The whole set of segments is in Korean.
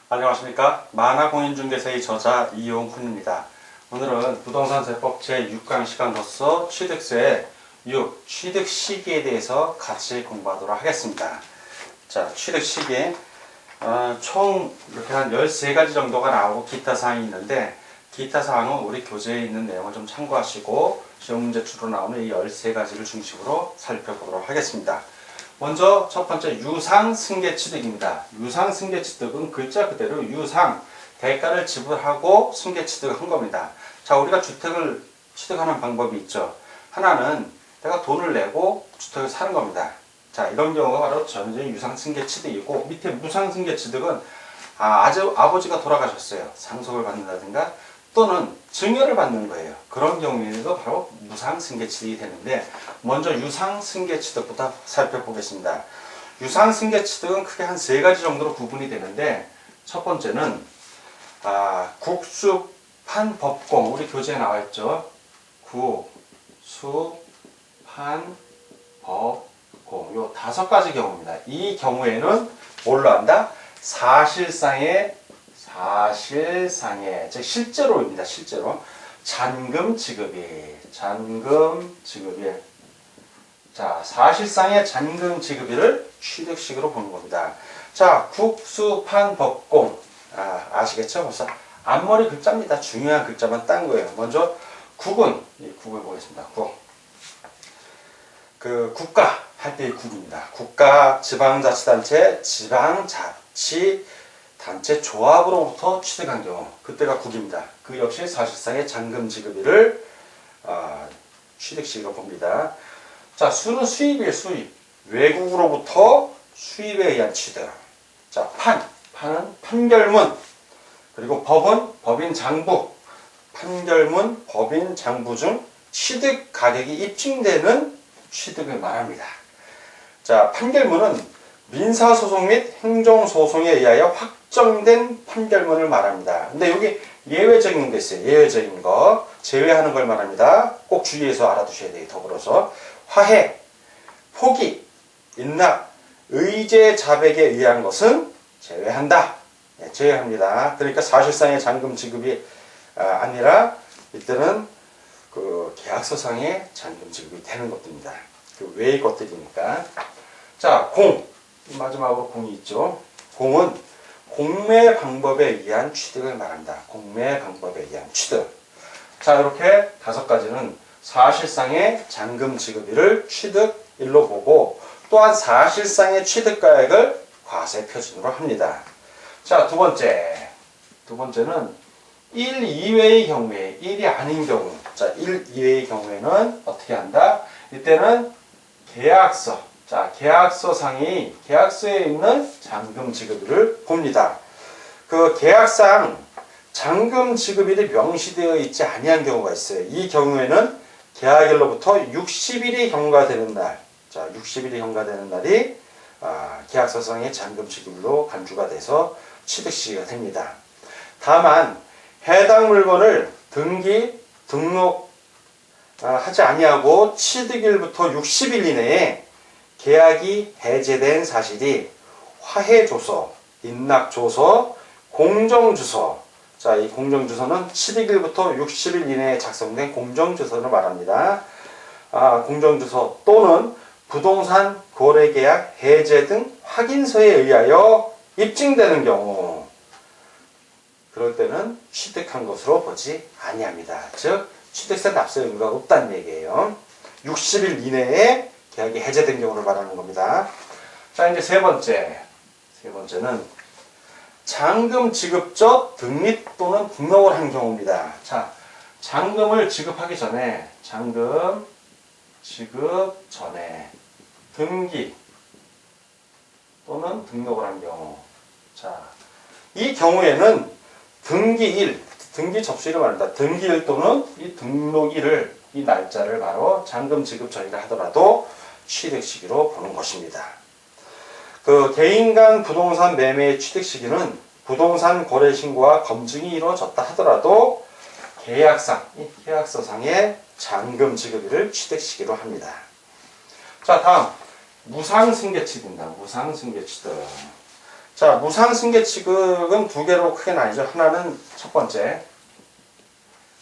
안녕하십니까. 만화공인중개사의 저자 이용훈입니다. 오늘은 부동산세법 제6강 시간으로서 취득세의 6. 취득 시기에 대해서 같이 공부하도록 하겠습니다. 자, 취득 시기. 총 이렇게 한 13가지 정도가 나오고 기타 사항이 있는데, 기타 사항은 우리 교재에 있는 내용을 좀 참고하시고 시험 문제 추로 나오는 이 13가지를 중심으로 살펴보도록 하겠습니다. 먼저 첫 번째 유상승계취득입니다. 유상승계취득은 글자 그대로 유상, 대가를 지불하고 승계취득을 한 겁니다. 자, 우리가 주택을 취득하는 방법이 있죠. 하나는 내가 돈을 내고 주택을 사는 겁니다. 자, 이런 경우가 바로 전형적인 유상승계취득이고, 밑에 무상승계취득은 아버지가 돌아가셨어요. 상속을 받는다든가 또는 증여를 받는 거예요. 그런 경우에도 바로 무상승계취득이 되는데, 먼저 유상승계취득부터 살펴보겠습니다. 유상승계취득은 크게 한 3가지 정도로 구분이 되는데, 첫 번째는 국수판법공, 우리 교재에 나와있죠. 국수판법공, 요 5가지 경우입니다. 이 경우에는 뭘로 한다? 사실상의, 즉 실제로입니다. 실제로 잔금 지급일. 자, 사실상의 잔금 지급일을 취득식으로 보는 겁니다. 자, 국수판법공, 아시겠죠? 벌써 앞머리 글자입니다. 중요한 글자만 딴 거예요. 먼저 국은, 이 국을 보겠습니다. 국. 국가 할 때의 국입니다. 국가, 지방자치단체, 지방자치단체 조합으로부터 취득한 경우, 그때가 국입니다. 그 역시 사실상의 잔금 지급일을 취득식으로 봅니다. 자, 수는 수입이에요. 수입. 외국으로부터 수입에 의한 취득. 자, 판은 판결문. 그리고 법은 법인장부. 판결문, 법인장부 중 취득 가격이 입증되는 취득을 말합니다. 자, 판결문은 민사소송 및 행정소송에 의하여 확정된 판결문을 말합니다. 근데 여기 예외적인 게 있어요. 예외적인 거. 제외하는 걸 말합니다. 꼭 주의해서 알아두셔야 돼요. 더불어서 화해, 포기, 인납, 의제 자백에 의한 것은 제외한다. 네, 제외합니다. 그러니까 사실상의 잔금 지급이 아니라 이때는 계약서상의 잔금 지급이 되는 것들입니다. 그 외의 것들이니까. 자, 공. 마지막으로 공이 있죠. 공은 공매 방법에 의한 취득을 말합니다. 공매 방법에 의한 취득. 자, 이렇게 5가지는 사실상의 잔금 지급일을 취득일로 보고, 또한 사실상의 취득가액을 과세 표준으로 합니다. 자, 두 번째는 1 이외의 경우에, 1이 아닌 경우. 자, 1 이외의 경우에는 어떻게 한다? 이때는 계약서. 자, 계약서상이, 계약서에 있는 잔금 지급일을 봅니다. 그 계약상 잔금 지급일이 명시되어 있지 아니한 경우가 있어요. 이 경우에는 계약일로부터 60일이 경과되는 날. 자, 60일이 경과되는 날이 계약서상의 잔금 지급일로 간주가 돼서 취득 시기가 됩니다. 다만 해당 물건을 등록 하지 아니하고 취득일부터 60일 이내에 계약이 해제된 사실이 화해조서, 인락조서, 공정주서. 자, 이 공정주서는 취득일부터 60일 이내에 작성된 공정주서를 말합니다. 공정주서 또는 부동산 거래계약 해제 등 확인서에 의하여 입증되는 경우, 그럴 때는 취득한 것으로 보지 아니합니다. 즉 취득세 납세 의무가 없다는 얘기예요. 60일 이내에 계약이 해제된 경우를 말하는 겁니다. 자, 이제 세 번째는 잔금 지급적 등립 또는 등록을 한 경우입니다. 자, 잔금을 지급하기 전에, 잔금 지급 전에 등기 또는 등록을 한 경우. 자, 이 경우에는 등기일, 등기 접수일을 말합니다. 등기일 또는 이 등록일을, 이 날짜를 바로 잔금 지급 전이라 하더라도 취득 시기로 보는 것입니다. 개인 간 부동산 매매의 취득 시기는 부동산 거래 신고와 검증이 이루어졌다 하더라도 계약서상의 잔금 지급일을 취득 시기로 합니다. 자, 다음 무상승계취득입니다. 무상승계취득. 자, 무상승계취득은 두 개로 크게 나뉘죠. 하나는 첫 번째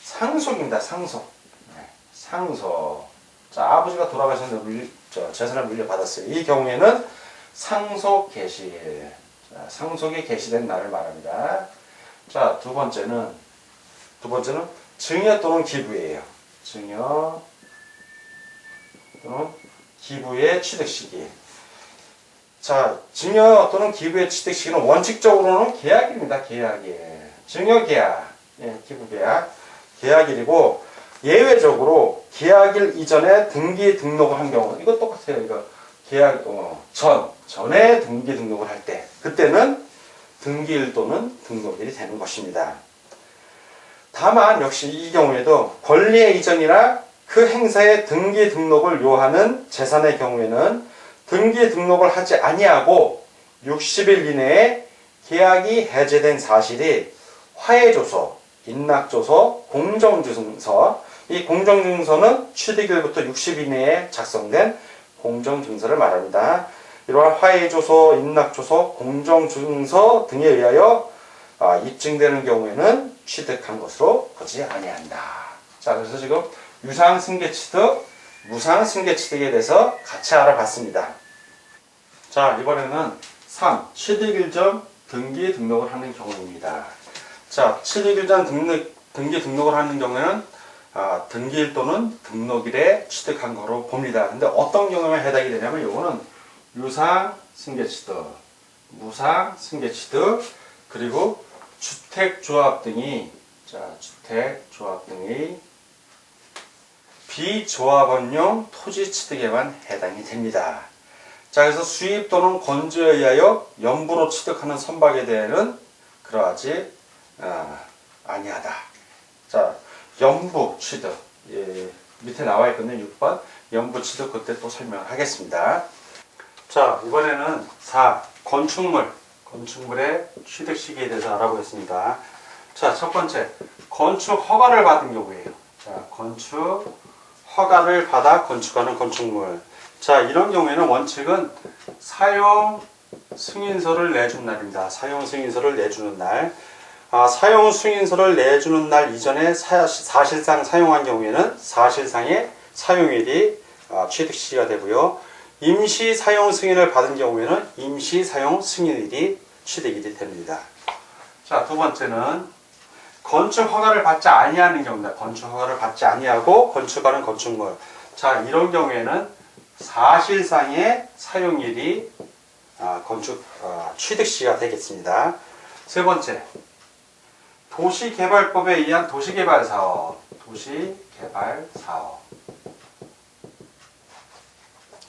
상속입니다. 상속. 네, 상속. 자, 아버지가 돌아가셨는데 재산을 물려받았어요. 이 경우에는 상속 개시일. 자, 상속이 개시된 날을 말합니다. 자, 두 번째는 증여 또는 기부예요. 증여 또는 기부의 취득 시기. 자, 증여 또는 기부의 취득 시기는 원칙적으로는 계약일입니다. 계약일. 증여 계약, 예, 기부 계약, 계약일이고 예외적으로 계약일 이전에 등기 등록을 한 경우, 이거 똑같아요. 이거 계약 전에 등기 등록을 할 때, 그때는 등기일 또는 등록일이 되는 것입니다. 다만 역시 이 경우에도 권리의 이전이나 그 행사의 등기 등록을 요하는 재산의 경우에는 등기 등록을 하지 아니하고 60일 이내에 계약이 해제된 사실이 화해조서, 인락조서, 공정증서, 이 공정증서는 취득일부터 60일 이내에 작성된 공정증서를 말합니다. 이러한 화해조서, 인락조서, 공정증서 등에 의하여 입증되는 경우에는 취득한 것으로 보지 아니한다. 자, 그래서 지금 유상승계취득, 무상승계취득에 대해서 같이 알아봤습니다. 자, 이번에는 3. 취득일 전 등기 등록을 하는 경우입니다. 자, 취득일 전 등기 등록을 하는 경우에는 등기일 또는 등록일에 취득한 거로 봅니다. 근데 어떤 경우에 해당이 되냐면 이거는 유상승계취득, 무상승계취득, 그리고 주택조합 등이 비조합원용 토지 취득에만 해당이 됩니다. 자, 그래서 수입 또는 건조에 의하여 연부로 취득하는 선박에 대해서는 그러하지 아니하다. 자, 연부 취득, 예, 밑에 나와 있거든요. 6번 연부 취득, 그때 또 설명을 하겠습니다. 자, 이번에는 4. 건축물의 취득 시기에 대해서 알아보겠습니다. 자, 첫 번째 건축 허가를 받은 경우예요. 자, 건축 허가를 받아 건축하는 건축물. 자, 이런 경우에는 원칙은 사용 승인서를 내준 날입니다. 사용 승인서를 내주는 날. 사용 승인서를 내주는 날 이전에 사실상 사용한 경우에는 사실상의 사용일이 취득 시기가 되고요. 임시 사용 승인을 받은 경우에는 임시 사용 승인일이 취득일이 됩니다. 자, 두 번째는 건축 허가를 받지 아니하는 경우입니다. 건축 허가를 받지 아니하고 건축하는 건축물. 자, 이런 경우에는 사실상의 사용일이 취득 시기가 되겠습니다. 세 번째, 도시개발법에 의한 도시개발사업.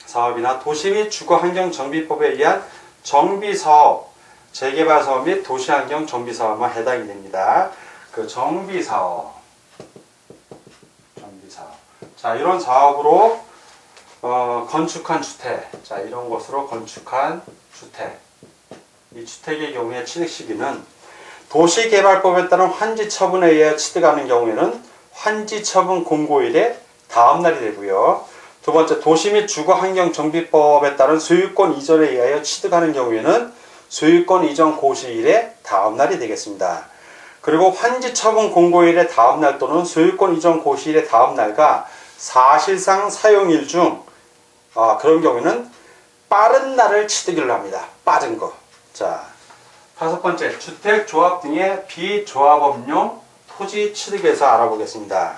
사업이나 도시 및 주거환경정비법에 의한 정비사업, 재개발사업 및 도시환경정비사업만 해당이 됩니다. 그 정비사업. 자, 이런 사업으로 건축한 주택. 자, 이런 것으로 건축한 주택. 이 주택의 경우에 취득 시기는 도시개발법에 따른 환지처분에 의해 취득하는 경우에는 환지처분 공고일의 다음날이 되고요. 두 번째, 도시 및 주거환경정비법에 따른 소유권 이전에 의하여 취득하는 경우에는 소유권 이전 고시일의 다음날이 되겠습니다. 그리고 환지처분 공고일의 다음날 또는 소유권 이전 고시일의 다음날과 사실상 사용일 중 그런 경우에는 빠른 날을 취득일로 합니다. 빠른 거. 자, 다섯 번째, 주택조합 등의 비조합업용 토지 취득에서 알아보겠습니다.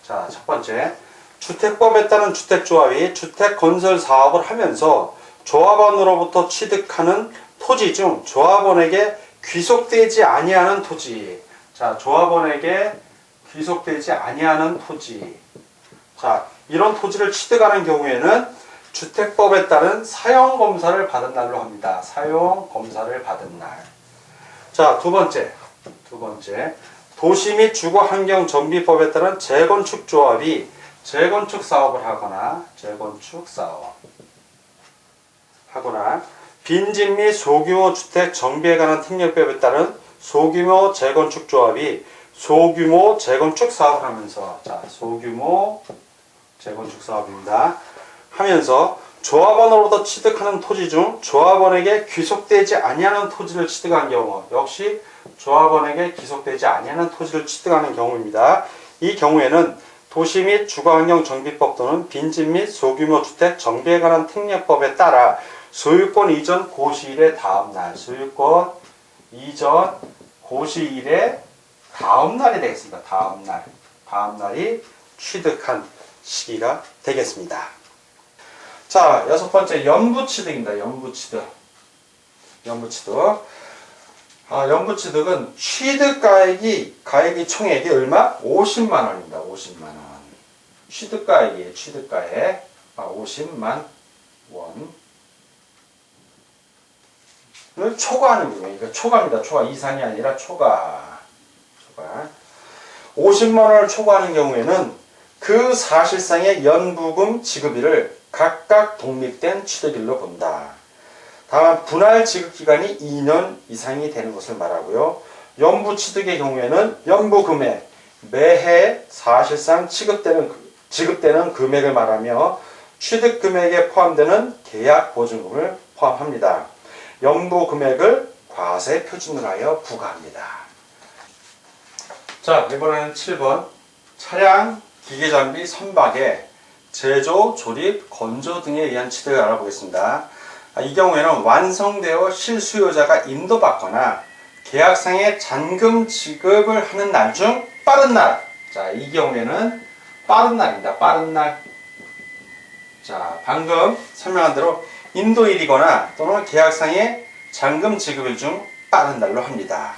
자, 첫 번째, 주택법에 따른 주택조합이 주택건설 사업을 하면서 조합원으로부터 취득하는 토지 중 조합원에게 귀속되지 아니하는 토지. 자, 조합원에게 귀속되지 아니하는 토지. 자, 이런 토지를 취득하는 경우에는 주택법에 따른 사용검사를 받은 날로 합니다. 사용검사를 받은 날. 자, 두 번째, 도시 및 주거환경정비법에 따른 재건축조합이 재건축 사업을 하거나 빈집 및 소규모 주택 정비에 관한 특례법에 따른 소규모 재건축 조합이 소규모 재건축 사업을 하면서, 자, 소규모 재건축 사업입니다. 하면서 조합원으로부터 취득하는 토지 중 조합원에게 귀속되지 아니하는 토지를 취득한 경우, 역시 조합원에게 귀속되지 아니하는 토지를 취득하는 경우입니다. 이 경우에는 도시 및 주거환경정비법 또는 빈집 및 소규모 주택 정비에 관한 특례법에 따라 소유권 이전 고시일의 다음날, 소유권 이전 고시일의 다음날이 되겠습니다. 다음날이 취득한 시기가 되겠습니다. 자, 여섯 번째 연부취득입니다. 연부취득. 연부취득은 취득가액이 총액이 얼마? 50만 원입니다. 50만 원. 취득가액이에요. 취득가액 50만 원을 초과하는 거예요. 이거 초과입니다. 초과. 이상이 아니라 초과. 50만 원을 초과하는 경우에는 그 사실상의 연부금 지급일을 각각 독립된 취득일로 본다. 다만 분할 지급기간이 2년 이상이 되는 것을 말하고요. 연부취득의 경우에는 연부금액, 매해 사실상 지급되는 금액을 말하며 취득금액에 포함되는 계약보증금을 포함합니다. 연부금액을 과세 표준으로 하여 부과합니다. 자, 이번에는 7번 차량, 기계장비, 선박의 제조, 조립, 건조 등에 의한 취득을 알아보겠습니다. 이 경우에는 완성되어 실수요자가 인도받거나 계약상의 잔금 지급을 하는 날 중 빠른 날. 자, 이 경우에는 빠른 날입니다. 빠른 날. 자, 방금 설명한 대로 인도일이거나 또는 계약상의 잔금 지급일 중 빠른 날로 합니다.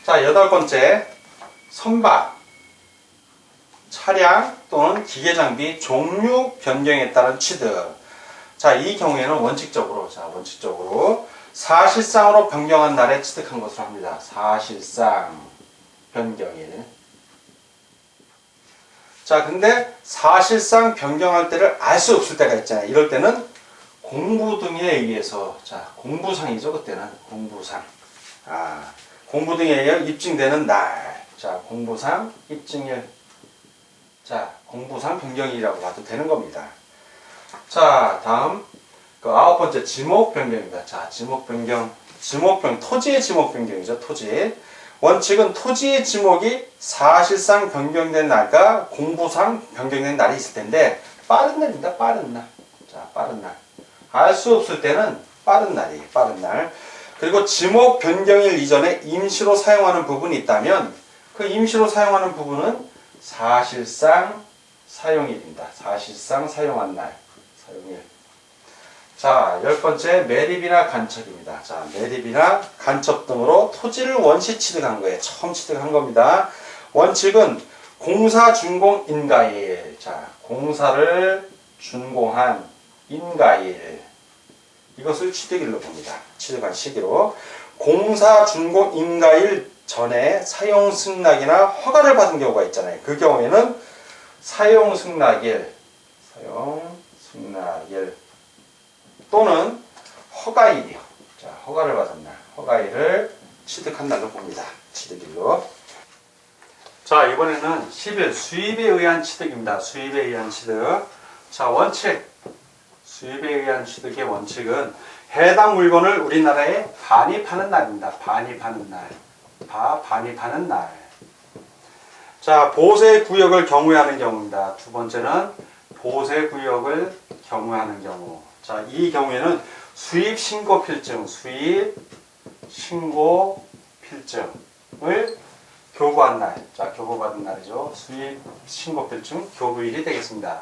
자, 여덟 번째 선박, 차량 또는 기계장비 종류 변경에 따른 취득. 자, 이 경우에는 원칙적으로 사실상으로 변경한 날에 취득한 것으로 합니다. 사실상 변경일. 자, 근데 사실상 변경할 때를 알 수 없을 때가 있잖아요. 이럴 때는 공부 등에 의해서, 자, 공부상이죠. 그때는 공부상. 공부 등에 의해 입증되는 날. 자, 공부상 입증일. 자, 공부상 변경일이라고 봐도 되는 겁니다. 자, 다음 아홉 번째 지목 변경입니다. 자, 지목 변경, 토지의 지목 변경이죠. 토지. 원칙은 토지의 지목이 사실상 변경된 날과 공부상 변경된 날이 있을 텐데 빠른 날입니다. 빠른 날. 자, 빠른 날. 알 수 없을 때는 빠른 날이에요. 빠른 날. 그리고 지목 변경일 이전에 임시로 사용하는 부분이 있다면 그 임시로 사용하는 부분은 사실상 사용일입니다. 사실상 사용한 날. 사용일. 자, 열 번째 매립이나 간척입니다. 자, 매립이나 간척 등으로 토지를 원시 취득한 거예요. 처음 취득한 겁니다. 원칙은 공사 준공 인가일. 자, 공사를 준공한 인가일. 이것을 취득일로 봅니다. 취득한 시기로. 공사 준공 인가일 전에 사용 승낙이나 허가를 받은 경우가 있잖아요. 그 경우에는 사용 승낙일 또는 허가일이요. 자, 허가를 받은 날, 허가일을 취득한 날로 봅니다. 취득일로. 자, 이번에는 11 수입에 의한 취득입니다. 수입에 의한 취득. 자, 원칙. 수입에 의한 취득의 원칙은 해당 물건을 우리나라에 반입하는 날입니다. 반입하는 날. 반입하는 날. 자, 보세구역을 경우하는 경우입니다. 두 번째는 보세구역을 경우하는 경우. 자, 이 경우에는 수입신고필증을 교부한 날. 자, 교부받은 날이죠. 수입신고필증 교부일이 되겠습니다.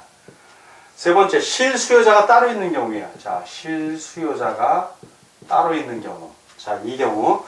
세 번째, 실수요자가 따로 있는 경우예요. 자, 실수요자가 따로 있는 경우. 자, 이 경우.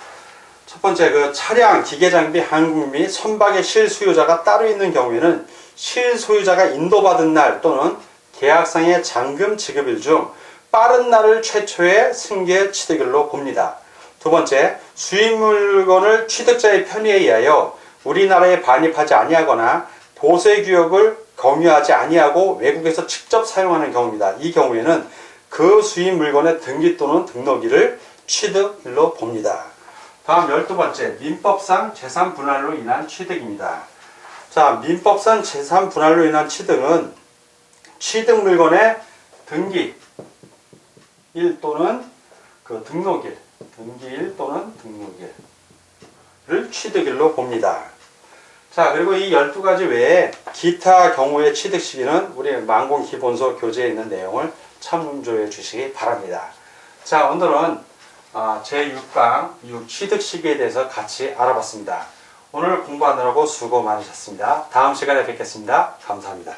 첫 번째, 차량, 기계장비, 항공 및 선박의 실수요자가 따로 있는 경우에는 실소유자가 인도받은 날 또는 계약상의 잔금 지급일 중 빠른 날을 최초의 승계 취득일로 봅니다. 두 번째, 수입 물건을 취득자의 편의에 의하여 우리나라에 반입하지 아니하거나 보세구역을 경유하지 아니하고 외국에서 직접 사용하는 경우입니다. 이 경우에는 그 수입 물건의 등기 또는 등록일을 취득일로 봅니다. 다음 12번째, 민법상 재산 분할로 인한 취득입니다. 자, 민법상 재산 분할로 인한 취득은 취득 물건의 등기일 또는 그 등록일, 등기일 또는 등록일을 취득일로 봅니다. 자, 그리고 이 12가지 외에 기타 경우의 취득 시기는 우리 만공기본서 교재에 있는 내용을 참조해 주시기 바랍니다. 자, 오늘은 제6강 6 취득 시기에 대해서 같이 알아봤습니다. 오늘 공부하느라고 수고 많으셨습니다. 다음 시간에 뵙겠습니다. 감사합니다.